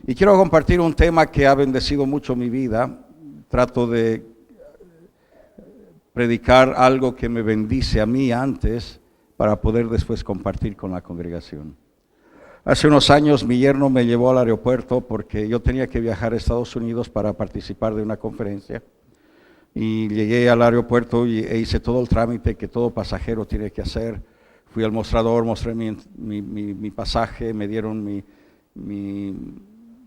Y quiero compartir un tema que ha bendecido mucho mi vida. Trato de predicar algo que me bendice a mí antes para poder después compartir con la congregación. Hace unos años mi yerno me llevó al aeropuerto porque yo tenía que viajar a Estados Unidos para participar de una conferencia. Y llegué al aeropuerto e hice todo el trámite que todo pasajero tiene que hacer. Fui al mostrador, mostré mi pasaje, me dieron mi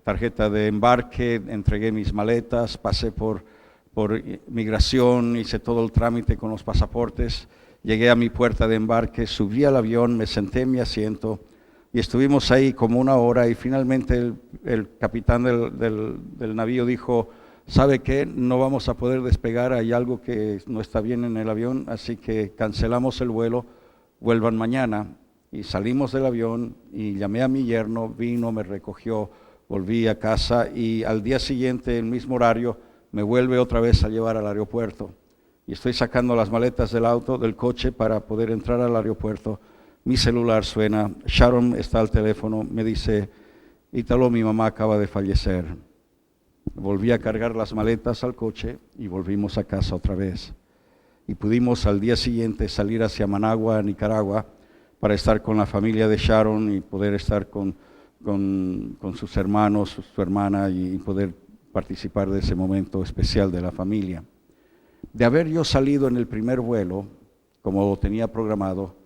tarjeta de embarque, entregué mis maletas, pasé por migración, hice todo el trámite con los pasaportes, llegué a mi puerta de embarque, subí al avión, me senté en mi asiento y estuvimos ahí como una hora y finalmente el capitán del navío dijo: ¿sabe qué? No vamos a poder despegar, hay algo que no está bien en el avión, así que cancelamos el vuelo, vuelvan mañana. Y salimos del avión y llamé a mi yerno, vino, me recogió, volví a casa y al día siguiente, el mismo horario, me vuelve otra vez a llevar al aeropuerto. Y estoy sacando las maletas del coche para poder entrar al aeropuerto. Mi celular suena, Sharon está al teléfono, me dice: Ítalo, mi mamá acaba de fallecer. Volví a cargar las maletas al coche y volvimos a casa otra vez. Y pudimos al día siguiente salir hacia Managua, Nicaragua, para estar con la familia de Sharon y poder estar con sus hermanos, su hermana, y poder participar de ese momento especial de la familia. De haber yo salido en el primer vuelo, como lo tenía programado,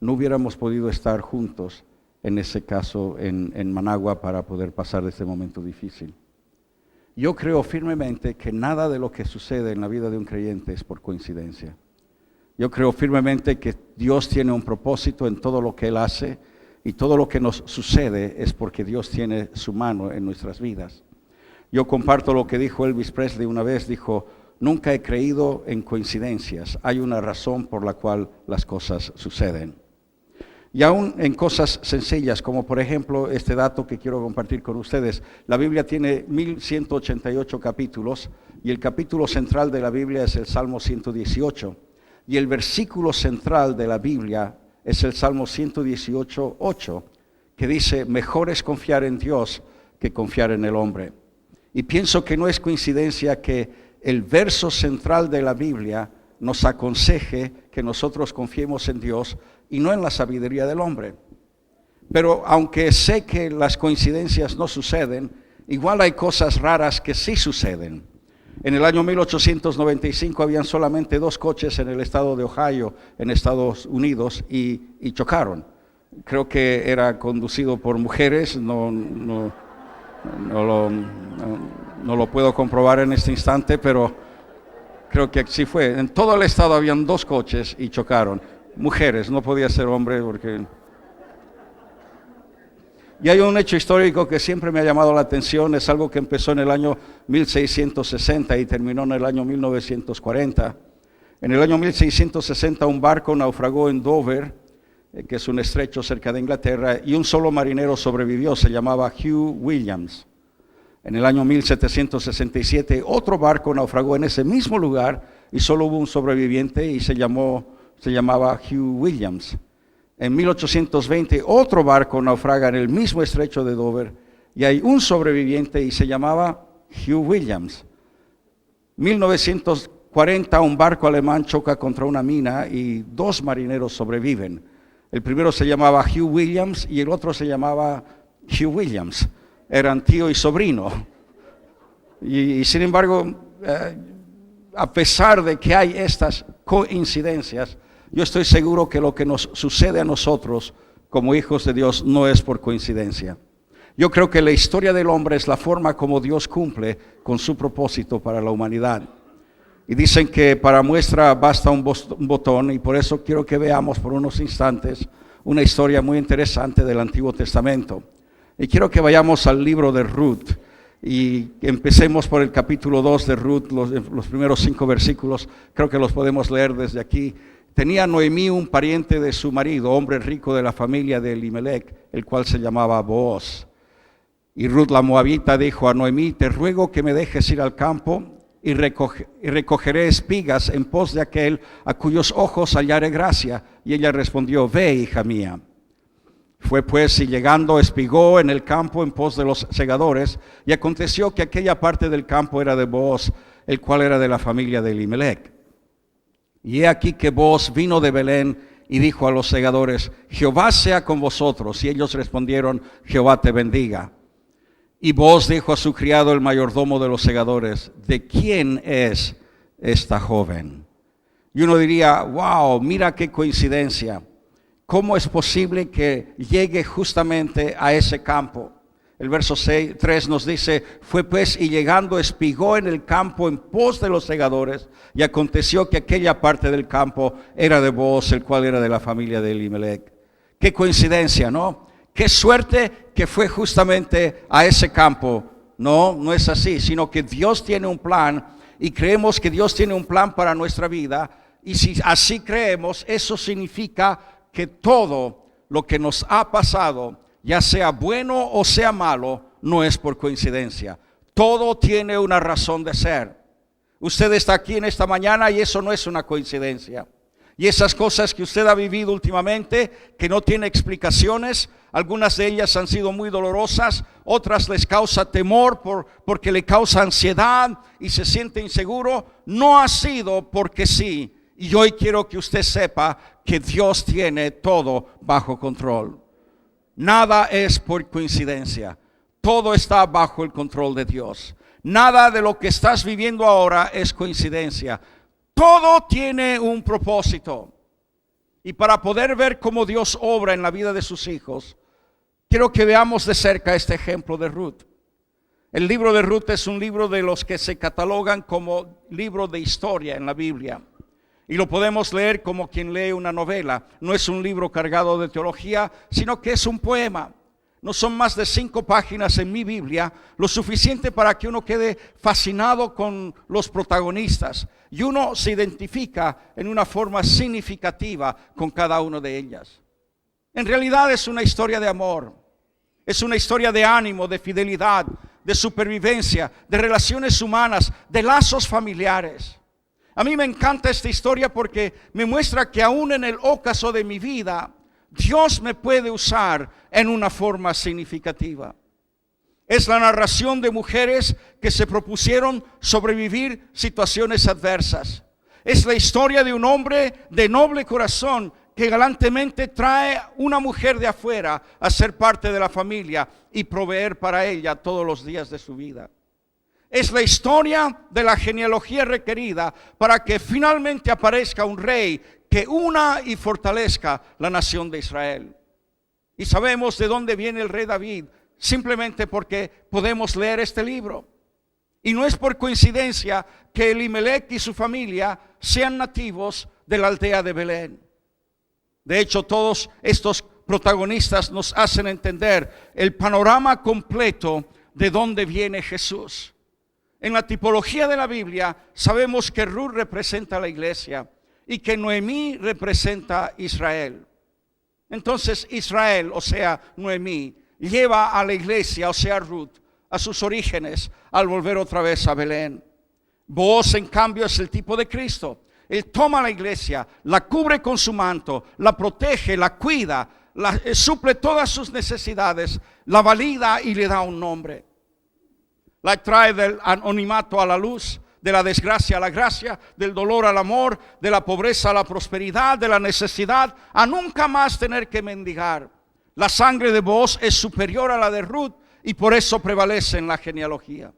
no hubiéramos podido estar juntos, en ese caso, en Managua, para poder pasar este momento difícil. Yo creo firmemente que nada de lo que sucede en la vida de un creyente es por coincidencia. Yo creo firmemente que Dios tiene un propósito en todo lo que Él hace, y todo lo que nos sucede es porque Dios tiene su mano en nuestras vidas. Yo comparto lo que dijo Elvis Presley una vez, dijo: nunca he creído en coincidencias, hay una razón por la cual las cosas suceden. Y aún en cosas sencillas, como por ejemplo este dato que quiero compartir con ustedes. La Biblia tiene 1188 capítulos y el capítulo central de la Biblia es el Salmo 118. Y el versículo central de la Biblia es el Salmo 118:8, que dice: mejor es confiar en Dios que confiar en el hombre. Y pienso que no es coincidencia que el verso central de la Biblia nos aconseje que nosotros confiemos en Dios y no en la sabiduría del hombre. Pero aunque sé que las coincidencias no suceden, igual hay cosas raras que sí suceden. En el año 1895 habían solamente 2 coches en el estado de Ohio, en Estados Unidos, y chocaron. Creo que era conducido por mujeres, no lo puedo comprobar en este instante, pero creo que así fue. En todo el estado habían 2 coches y chocaron. Mujeres, no podía ser hombre porque... Y hay un hecho histórico que siempre me ha llamado la atención, es algo que empezó en el año 1660 y terminó en el año 1940. En el año 1660 un barco naufragó en Dover, que es un estrecho cerca de Inglaterra, y un solo marinero sobrevivió, se llamaba Hugh Williams. En el año 1767 otro barco naufragó en ese mismo lugar y solo hubo un sobreviviente y se llamaba Hugh Williams. En 1820 otro barco naufraga en el mismo estrecho de Dover y hay un sobreviviente y se llamaba Hugh Williams. 1940 un barco alemán choca contra una mina y 2 marineros sobreviven. El primero se llamaba Hugh Williams y el otro se llamaba Hugh Williams. Eran tío y sobrino. Y sin embargo, a pesar de que hay estas coincidencias, yo estoy seguro que lo que nos sucede a nosotros como hijos de Dios no es por coincidencia. Yo creo que la historia del hombre es la forma como Dios cumple con su propósito para la humanidad. Y dicen que para muestra basta un botón, y por eso quiero que veamos por unos instantes una historia muy interesante del Antiguo Testamento. Y quiero que vayamos al libro de Ruth y empecemos por el capítulo 2 de Ruth, los primeros 5 versículos, creo que los podemos leer desde aquí. Tenía Noemí un pariente de su marido, hombre rico de la familia de Elimelech, el cual se llamaba Booz. Y Ruth la moabita dijo a Noemí: te ruego que me dejes ir al campo y recogeré espigas en pos de aquel a cuyos ojos hallare gracia. Y ella respondió: ve, hija mía. Fue pues y llegando espigó en el campo en pos de los segadores, y aconteció que aquella parte del campo era de Booz, el cual era de la familia de Elimelec. Y he aquí que Booz vino de Belén y dijo a los segadores: Jehová sea con vosotros. Y ellos respondieron: Jehová te bendiga. Y Booz dijo a su criado, el mayordomo de los segadores: ¿de quién es esta joven? Y uno diría: wow, mira qué coincidencia. ¿Cómo es posible que llegue justamente a ese campo? El verso 3 nos dice: fue pues y llegando espigó en el campo en pos de los segadores, y aconteció que aquella parte del campo era de Booz, el cual era de la familia de Elimelec. Qué coincidencia, ¿no? Qué suerte que fue justamente a ese campo. No, no es así, sino que Dios tiene un plan, y creemos que Dios tiene un plan para nuestra vida, y si así creemos, eso significa que todo lo que nos ha pasado, ya sea bueno o sea malo, no es por coincidencia. Todo tiene una razón de ser. Usted está aquí en esta mañana y eso no es una coincidencia. Y esas cosas que usted ha vivido últimamente, que no tiene explicaciones, algunas de ellas han sido muy dolorosas, otras les causa temor porque le causa ansiedad y se siente inseguro, no ha sido porque sí. Y hoy quiero que usted sepa que Dios tiene todo bajo control. Nada es por coincidencia. Todo está bajo el control de Dios. Nada de lo que estás viviendo ahora es coincidencia. Todo tiene un propósito. Y para poder ver cómo Dios obra en la vida de sus hijos, quiero que veamos de cerca este ejemplo de Ruth. El libro de Ruth es un libro de los que se catalogan como libro de historia en la Biblia. Y lo podemos leer como quien lee una novela. No es un libro cargado de teología, sino que es un poema. No son más de 5 páginas en mi Biblia, lo suficiente para que uno quede fascinado con los protagonistas. Y uno se identifica en una forma significativa con cada una de ellas. En realidad es una historia de amor. Es una historia de ánimo, de fidelidad, de supervivencia, de relaciones humanas, de lazos familiares. A mí me encanta esta historia porque me muestra que aún en el ocaso de mi vida, Dios me puede usar en una forma significativa. Es la narración de mujeres que se propusieron sobrevivir situaciones adversas. Es la historia de un hombre de noble corazón que galantemente trae una mujer de afuera a ser parte de la familia y proveer para ella todos los días de su vida. Es la historia de la genealogía requerida para que finalmente aparezca un rey que una y fortalezca la nación de Israel. Y sabemos de dónde viene el rey David, simplemente porque podemos leer este libro. Y no es por coincidencia que Elimelec y su familia sean nativos de la aldea de Belén. De hecho, todos estos protagonistas nos hacen entender el panorama completo de dónde viene Jesús. En la tipología de la Biblia sabemos que Ruth representa a la iglesia y que Noemí representa a Israel. Entonces Israel, o sea Noemí, lleva a la iglesia, o sea Ruth, a sus orígenes al volver otra vez a Belén. Booz, en cambio, es el tipo de Cristo. Él toma la iglesia, la cubre con su manto, la protege, la cuida, suple todas sus necesidades, la valida y le da un nombre. La trae del anonimato a la luz, de la desgracia a la gracia, del dolor al amor, de la pobreza a la prosperidad, de la necesidad a nunca más tener que mendigar. La sangre de Booz es superior a la de Ruth y por eso prevalece en la genealogía.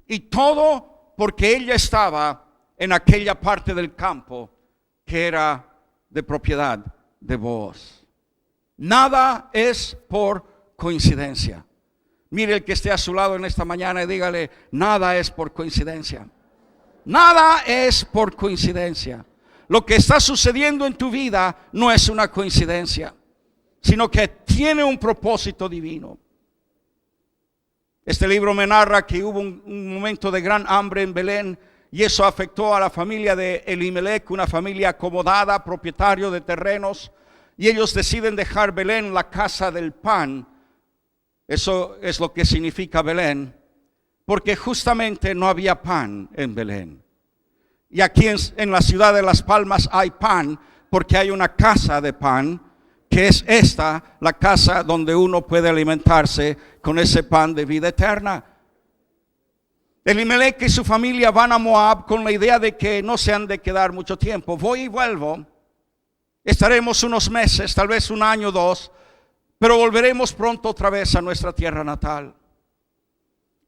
Y todo porque ella estaba en aquella parte del campo que era de propiedad de Booz. Nada es por coincidencia. Mire el que esté a su lado en esta mañana y dígale: nada es por coincidencia. Nada es por coincidencia. Lo que está sucediendo en tu vida no es una coincidencia, sino que tiene un propósito divino. Este libro me narra que hubo un momento de gran hambre en Belén y eso afectó a la familia de Elimelec, una familia acomodada, propietario de terrenos, y ellos deciden dejar Belén, la casa del pan. Eso es lo que significa Belén, porque justamente no había pan en Belén. Y aquí en la ciudad de Las Palmas hay pan, porque hay una casa de pan que es esta la casa donde uno puede alimentarse con ese pan de vida eterna. Elimelec y su familia van a Moab con la idea de que no se han de quedar mucho tiempo. Voy y vuelvo. Estaremos unos meses, tal vez un año o dos, pero volveremos pronto otra vez a nuestra tierra natal.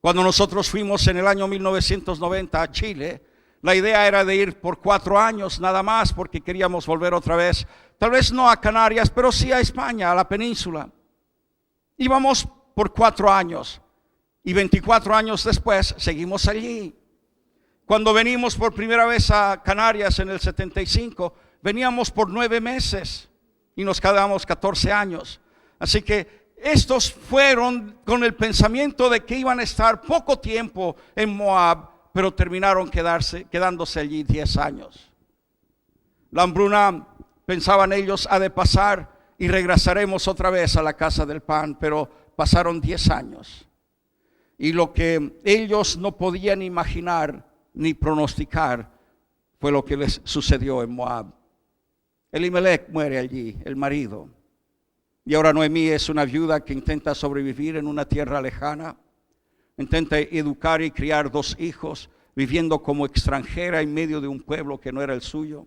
Cuando nosotros fuimos en el año 1990 a Chile, la idea era de ir por 4 años nada más, porque queríamos volver otra vez, tal vez no a Canarias, pero sí a España, a la península. Íbamos por 4 años y 24 años después seguimos allí. Cuando venimos por primera vez a Canarias en el 75, veníamos por 9 meses y nos quedamos 14 años. Así que estos fueron con el pensamiento de que iban a estar poco tiempo en Moab, pero terminaron quedándose allí 10 años. La hambruna, pensaban ellos, ha de pasar y regresaremos otra vez a la casa del pan, pero pasaron 10 años. Y lo que ellos no podían imaginar ni pronosticar fue lo que les sucedió en Moab. Elimelec muere allí, el marido. Y ahora Noemí es una viuda que intenta sobrevivir en una tierra lejana. Intenta educar y criar 2 hijos, viviendo como extranjera en medio de un pueblo que no era el suyo.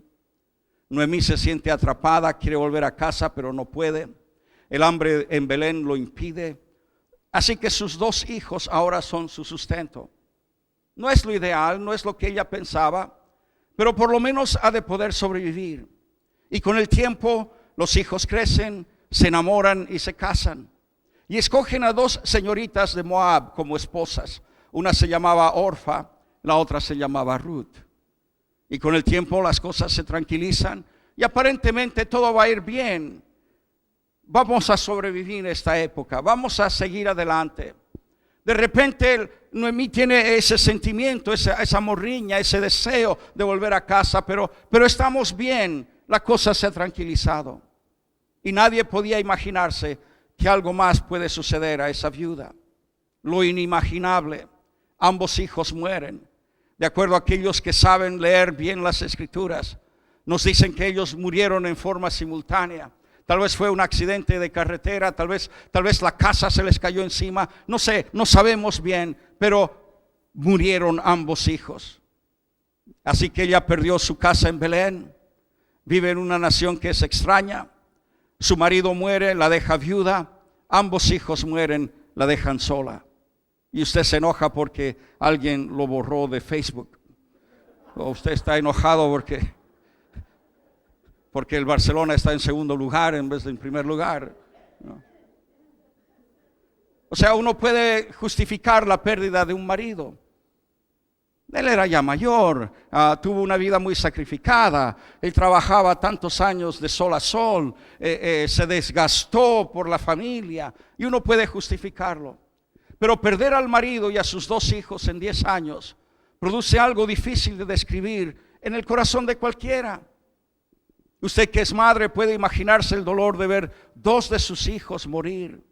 Noemí se siente atrapada, quiere volver a casa, pero no puede. El hambre en Belén lo impide. Así que sus 2 hijos ahora son su sustento. No es lo ideal, no es lo que ella pensaba, pero por lo menos ha de poder sobrevivir. Y con el tiempo los hijos crecen, se enamoran y se casan. Y escogen a 2 señoritas de Moab como esposas. Una se llamaba Orfa, la otra se llamaba Ruth. Y con el tiempo las cosas se tranquilizan y aparentemente todo va a ir bien. Vamos a sobrevivir esta época, vamos a seguir adelante. De repente Noemí tiene ese sentimiento, esa morriña, ese deseo de volver a casa, pero estamos bien, la cosa se ha tranquilizado. Y nadie podía imaginarse que algo más puede suceder a esa viuda. Lo inimaginable, ambos hijos mueren. De acuerdo a aquellos que saben leer bien las escrituras, nos dicen que ellos murieron en forma simultánea. Tal vez fue un accidente de carretera, tal vez la casa se les cayó encima, no sé, no sabemos bien, pero murieron ambos hijos. Así que ella perdió su casa en Belén, vive en una nación que es extraña. Su marido muere, la deja viuda, ambos hijos mueren, la dejan sola. Y usted se enoja porque alguien lo borró de Facebook. O usted está enojado porque el Barcelona está en segundo lugar en vez de en primer lugar, ¿no? O sea, uno puede justificar la pérdida de un marido. Él era ya mayor, tuvo una vida muy sacrificada, él trabajaba tantos años de sol a sol, se desgastó por la familia y uno puede justificarlo. Pero perder al marido y a sus 2 hijos en 10 años produce algo difícil de describir en el corazón de cualquiera. Usted que es madre puede imaginarse el dolor de ver 2 de sus hijos morir.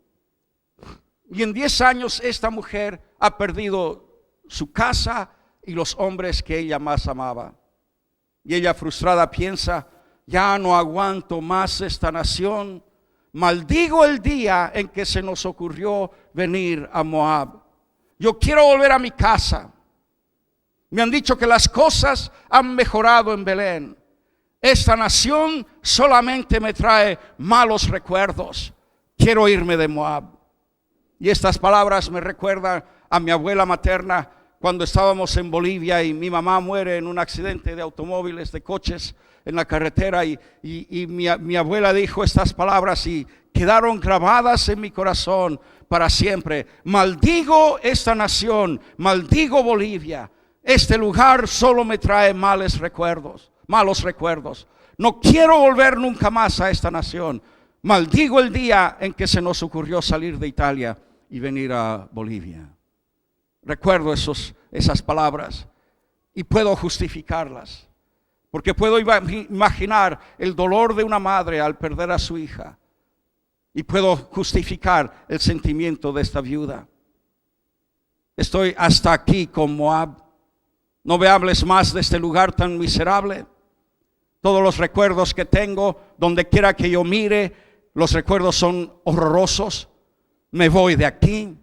Y en 10 años esta mujer ha perdido su casa y los hombres que ella más amaba. Y ella frustrada piensa, ya no aguanto más esta nación. Maldigo el día en que se nos ocurrió venir a Moab. Yo quiero volver a mi casa. Me han dicho que las cosas han mejorado en Belén. Esta nación solamente me trae malos recuerdos. Quiero irme de Moab. Y estas palabras me recuerdan a mi abuela materna cuando estábamos en Bolivia y mi mamá muere en un accidente de automóviles, de coches en la carretera y mi abuela dijo estas palabras y quedaron grabadas en mi corazón para siempre. Maldigo esta nación, maldigo Bolivia. Este lugar solo me trae malos recuerdos. No quiero volver nunca más a esta nación. Maldigo el día en que se nos ocurrió salir de Italia y venir a Bolivia. Recuerdo esas palabras y puedo justificarlas, porque puedo imaginar el dolor de una madre al perder a su hija y puedo justificar el sentimiento de esta viuda. Estoy hasta aquí con Moab. No me hables más de este lugar tan miserable. Todos los recuerdos que tengo, donde quiera que yo mire, Los recuerdos son horrorosos. Me voy de aquí.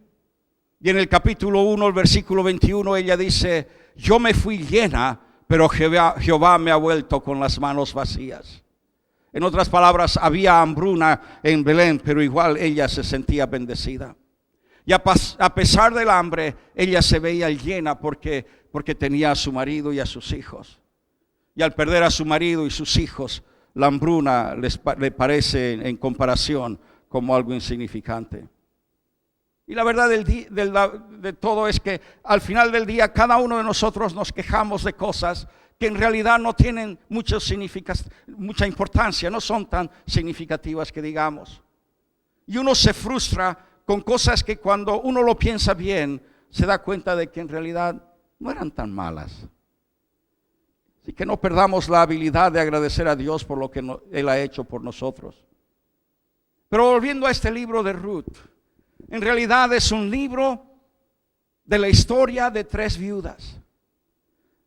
Y en el capítulo 1, el versículo 21, ella dice: yo me fui llena, pero Jehová me ha vuelto con las manos vacías. En otras palabras, había hambruna en Belén, pero igual ella se sentía bendecida. Y a pesar del hambre, ella se veía llena porque tenía a su marido y a sus hijos. Y al perder a su marido y sus hijos, la hambruna le parece en comparación como algo insignificante. Y la verdad de todo es que al final del día cada uno de nosotros nos quejamos de cosas que en realidad no tienen mucha importancia, no son tan significativas que digamos. Y uno se frustra con cosas que cuando uno lo piensa bien, se da cuenta de que en realidad no eran tan malas. Así que no perdamos la habilidad de agradecer a Dios por lo que Él ha hecho por nosotros. Pero volviendo a este libro de Ruth, en realidad es un libro de la historia de 3 viudas.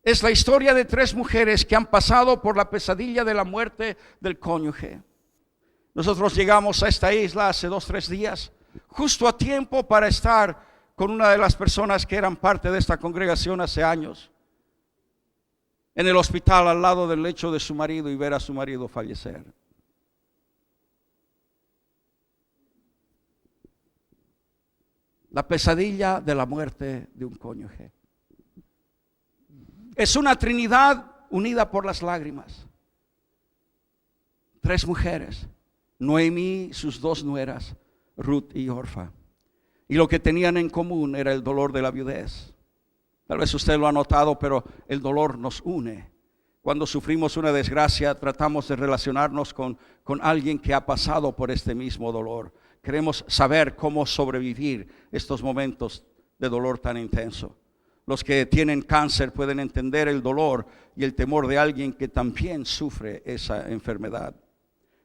Es la historia de 3 mujeres que han pasado por la pesadilla de la muerte del cónyuge. Nosotros llegamos a esta isla hace 2-3 días, justo a tiempo para estar con una de las personas que eran parte de esta congregación hace años, en el hospital al lado del lecho de su marido, y ver a su marido fallecer. La pesadilla de la muerte de un cónyuge. Es una trinidad unida por las lágrimas. 3 mujeres: Noemí, sus 2 nueras, Ruth y Orfa. Y lo que tenían en común era el dolor de la viudez. Tal vez usted lo ha notado, pero el dolor nos une. Cuando sufrimos una desgracia, tratamos de relacionarnos con alguien que ha pasado por este mismo dolor. Queremos saber cómo sobrevivir estos momentos de dolor tan intenso. Los que tienen cáncer pueden entender el dolor y el temor de alguien que también sufre esa enfermedad.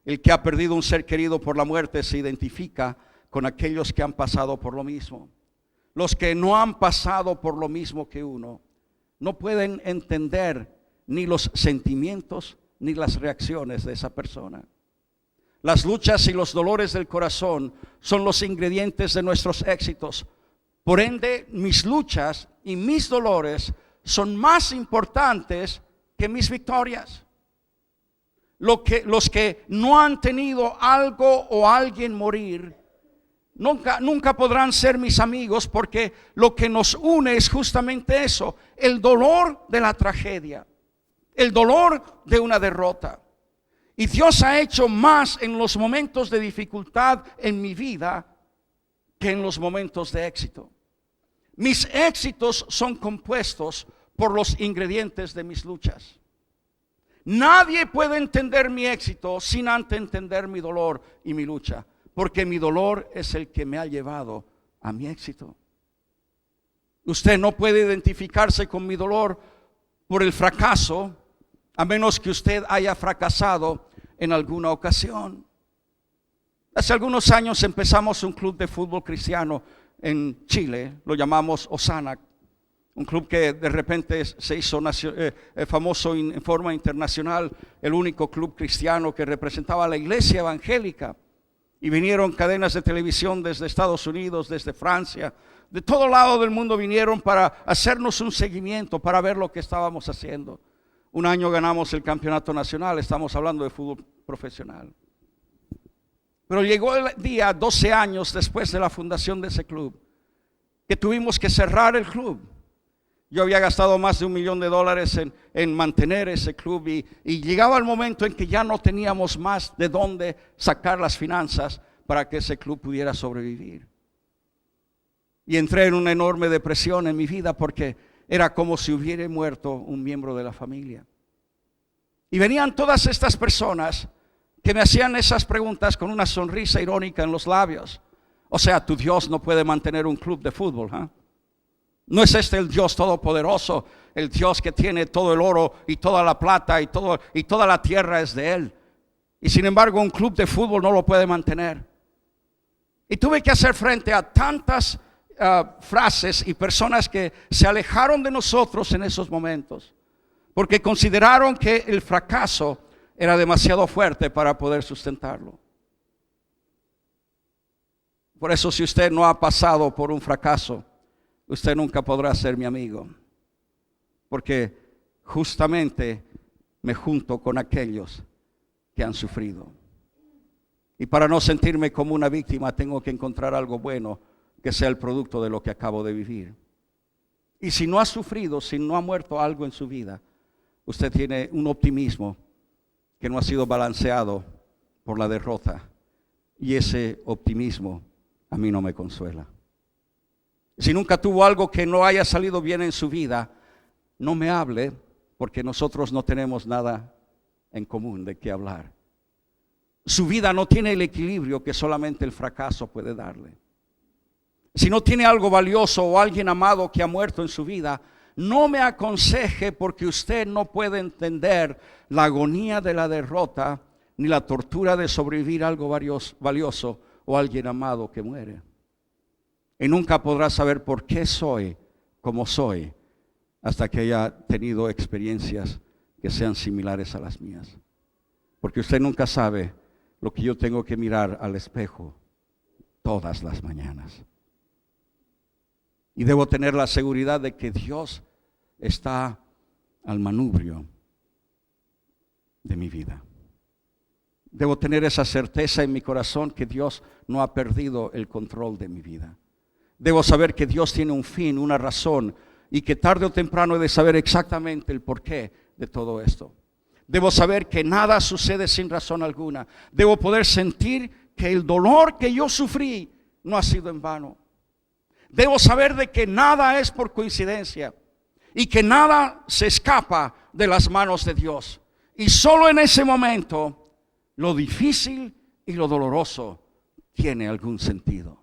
El que ha perdido un ser querido por la muerte se identifica con aquellos que han pasado por lo mismo. Los que no han pasado por lo mismo que uno no pueden entender ni los sentimientos ni las reacciones de esa persona. Las luchas y los dolores del corazón son los ingredientes de nuestros éxitos. Por ende, mis luchas y mis dolores son más importantes que mis victorias. Los que no han tenido algo o alguien morir, nunca podrán ser mis amigos, porque lo que nos une es justamente eso: el dolor de la tragedia, el dolor de una derrota. Y Dios ha hecho más en los momentos de dificultad en mi vida que en los momentos de éxito. Mis éxitos son compuestos por los ingredientes de mis luchas. Nadie puede entender mi éxito sin antes entender mi dolor y mi lucha, porque mi dolor es el que me ha llevado a mi éxito. Usted no puede identificarse con mi dolor por el fracaso, a menos que usted haya fracasado en alguna ocasión. Hace algunos años empezamos un club de fútbol cristiano en Chile, lo llamamos Osana, un club que de repente se hizo famoso en forma internacional, el único club cristiano que representaba a la iglesia evangélica. Y vinieron cadenas de televisión desde Estados Unidos, desde Francia, de todo lado del mundo vinieron para hacernos un seguimiento, para ver lo que estábamos haciendo. Un año ganamos el campeonato nacional, estamos hablando de fútbol profesional. Pero llegó el día, 12 años después de la fundación de ese club, que tuvimos que cerrar el club. Yo había gastado más de $1 millón en mantener ese club y llegaba el momento en que ya no teníamos más de dónde sacar las finanzas para que ese club pudiera sobrevivir. Y entré en una enorme depresión en mi vida, porque era como si hubiera muerto un miembro de la familia. Y venían todas estas personas que me hacían esas preguntas con una sonrisa irónica en los labios. O sea, tu Dios no puede mantener un club de fútbol, ¿eh? ¿No es este el Dios todopoderoso, el Dios que tiene todo el oro y toda la plata y toda la tierra es de Él? Y sin embargo un club de fútbol no lo puede mantener. Y tuve que hacer frente a tantas frases y personas que se alejaron de nosotros en esos momentos, porque consideraron que el fracaso era demasiado fuerte para poder sustentarlo. Por eso, si usted no ha pasado por un fracaso, usted nunca podrá ser mi amigo. Porque justamente me junto con aquellos que han sufrido. Y para no sentirme como una víctima, tengo que encontrar algo bueno que sea el producto de lo que acabo de vivir. Y si no ha sufrido, si no ha muerto algo en su vida, usted tiene un optimismo que no ha sido balanceado por la derrota. Y ese optimismo a mí no me consuela. Si nunca tuvo algo que no haya salido bien en su vida, no me hable, porque nosotros no tenemos nada en común de qué hablar. Su vida no tiene el equilibrio que solamente el fracaso puede darle. Si no tiene algo valioso o alguien amado que ha muerto en su vida, no me aconseje, porque usted no puede entender la agonía de la derrota ni la tortura de sobrevivir a algo valioso o alguien amado que muere. Y nunca podrá saber por qué soy como soy hasta que haya tenido experiencias que sean similares a las mías. Porque usted nunca sabe lo que yo tengo que mirar al espejo todas las mañanas. Y debo tener la seguridad de que Dios está al manubrio de mi vida. Debo tener esa certeza en mi corazón que Dios no ha perdido el control de mi vida. Debo saber que Dios tiene un fin, una razón, y que tarde o temprano he de saber exactamente el porqué de todo esto. Debo saber que nada sucede sin razón alguna. Debo poder sentir que el dolor que yo sufrí no ha sido en vano. Debo saber de que nada es por coincidencia y que nada se escapa de las manos de Dios. Y solo en ese momento lo difícil y lo doloroso tiene algún sentido.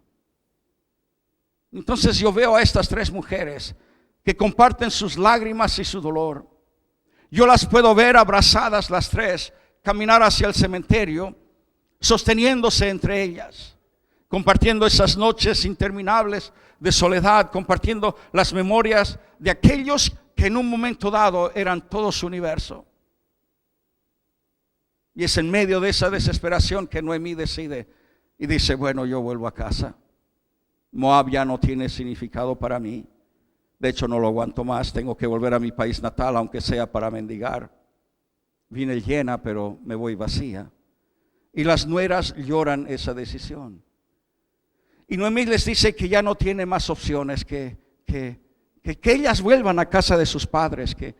Entonces yo veo a estas tres mujeres que comparten sus lágrimas y su dolor. Yo las puedo ver abrazadas las tres, caminar hacia el cementerio, sosteniéndose entre ellas, compartiendo esas noches interminables de soledad, compartiendo las memorias de aquellos que en un momento dado eran todo su universo. Y es en medio de esa desesperación que Noemí decide y dice: bueno, yo vuelvo a casa. Moab ya no tiene significado para mí. De hecho, no lo aguanto más. Tengo que volver a mi país natal, aunque sea para mendigar. Vine llena, pero me voy vacía. Y las nueras lloran esa decisión. Y Noemí les dice que ya no tiene más opciones, que ellas vuelvan a casa de sus padres, que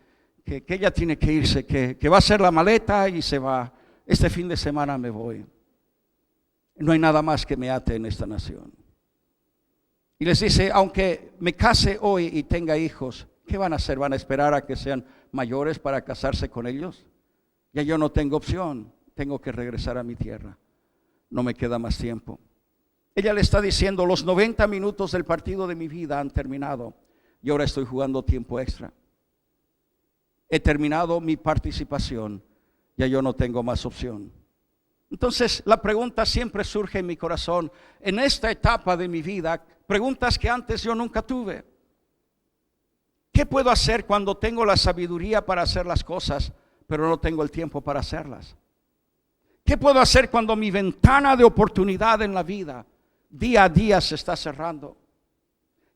ella tiene que irse, que va a hacer la maleta y se va. Este fin de semana me voy. No hay nada más que me ate en esta nación. Y les dice: aunque me case hoy y tenga hijos, ¿qué van a hacer? ¿Van a esperar a que sean mayores para casarse con ellos? Ya yo no tengo opción, tengo que regresar a mi tierra. No me queda más tiempo. Ella le está diciendo: los 90 minutos del partido de mi vida han terminado y ahora estoy jugando tiempo extra. He terminado mi participación, ya yo no tengo más opción. Entonces la pregunta siempre surge en mi corazón, en esta etapa de mi vida, preguntas que antes yo nunca tuve. ¿Qué puedo hacer cuando tengo la sabiduría para hacer las cosas, pero no tengo el tiempo para hacerlas? ¿Qué puedo hacer cuando mi ventana de oportunidad en la vida día a día se está cerrando?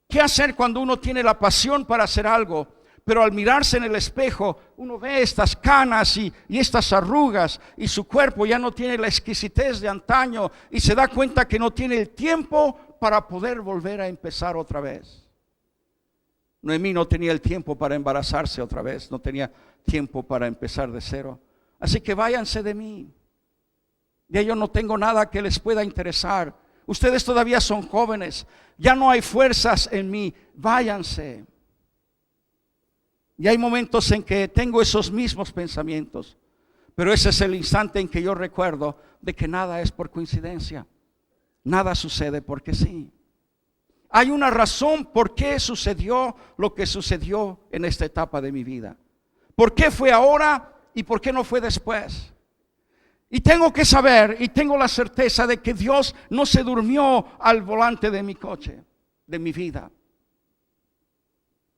¿Qué hacer cuando uno tiene la pasión para hacer algo, pero al mirarse en el espejo uno ve estas canas y estas arrugas y su cuerpo ya no tiene la exquisitez de antaño y se da cuenta que no tiene el tiempo para poder volver a empezar otra vez? Noemí no tenía el tiempo para embarazarse otra vez, no tenía tiempo para empezar de cero. Así que váyanse de mí. Ya yo no tengo nada que les pueda interesar. Ustedes todavía son jóvenes, ya no hay fuerzas en mí, váyanse. Y hay momentos en que tengo esos mismos pensamientos, pero ese es el instante en que yo recuerdo de que nada es por coincidencia, nada sucede porque sí. Hay una razón por qué sucedió lo que sucedió en esta etapa de mi vida. ¿Por qué fue ahora y por qué no fue después? Y tengo que saber y tengo la certeza de que Dios no se durmió al volante de mi coche, de mi vida.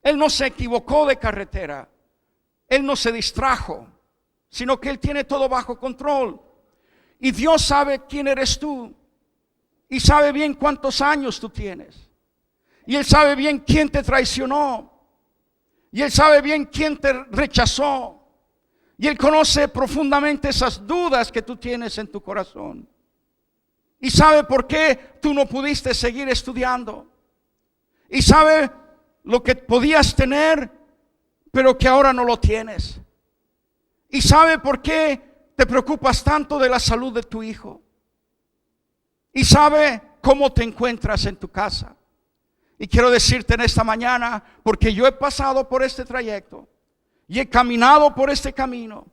Él no se equivocó de carretera, Él no se distrajo, sino que Él tiene todo bajo control. Y Dios sabe quién eres tú. Y sabe bien cuántos años tú tienes. Y Él sabe bien quién te traicionó. Y Él sabe bien quién te rechazó. Y Él conoce profundamente esas dudas que tú tienes en tu corazón. Y sabe por qué tú no pudiste seguir estudiando. Y sabe lo que podías tener, pero que ahora no lo tienes. Y sabe por qué te preocupas tanto de la salud de tu hijo. Y sabe cómo te encuentras en tu casa. Y quiero decirte en esta mañana, porque yo he pasado por este trayecto y he caminado por este camino,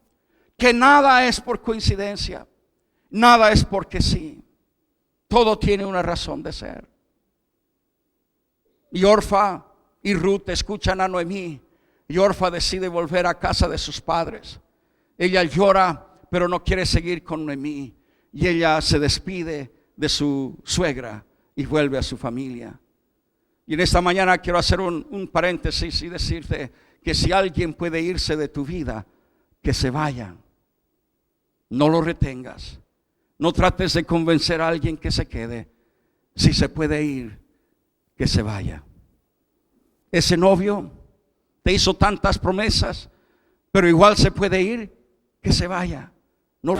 que nada es por coincidencia, nada es porque sí. Todo tiene una razón de ser. Y Orfa y Ruth escuchan a Noemí. Y Orfa decide volver a casa de sus padres. Ella llora, pero no quiere seguir con Noemí. Y ella se despide de su suegra y vuelve a su familia. Y en esta mañana quiero hacer un paréntesis y decirte que si alguien puede irse de tu vida, que se vaya. No lo retengas. No trates de convencer a alguien que se quede. Si se puede ir, que se vaya. Ese novio te hizo tantas promesas, pero igual se puede ir, que se vaya. No